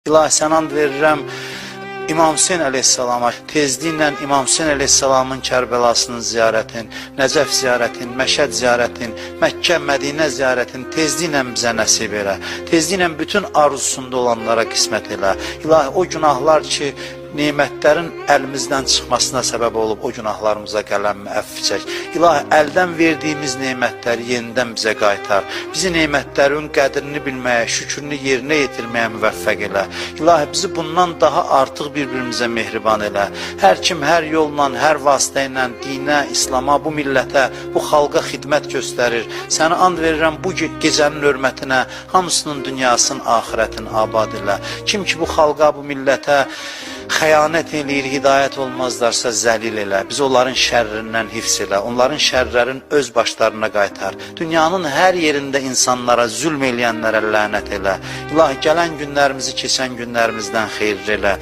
İlahi, sən and verirəm İmam Hüseyin əleyhissalama, tezliklə İmam Hüseyin əleyhissalamın Kərbəlasının ziyarətin, Nəcəf ziyarətin, Məşəd ziyarətin, Məkkə, Mədinə ziyarətin tezliklə bizə nəsib elə. Tezliklə bütün arzusunda olanlara qismət elə. İlahi, o günahlar ki, nemətlərin əlimizdən çıxmasına səbəb olub, o günahlarımıza qələmmi əfv çək. İlahi, əldən verdiyimiz nemətləri yenidən bizə qaytar. Bizi nemətlərin qədrini bilməyə, şükrünü yerinə yetirməyə müvəffəq elə. İlahi, bizi bundan daha artıq bir-birimizə mehriban elə. Hər kim, hər yolla, hər vasitə ilə dinə, İslama, bu millətə, bu xalqa xidmət göstərir. Sənə and verirəm bu gecənin hörmətinə, hamısının dünyasının, axirətin abad elə. Kim ki, bu xalqa, bu millətə xəyanət eləyir, hidayət olmazlarsa zəlil elə. Biz onların şərrindən hifz elə, onların şərlərin öz başlarına qaytar. Dünyanın hər yerində insanlara, zülm eləyənlərə lənət elə. İlahi, gələn günlərimizi keçən günlərimizdən xeyirli elə.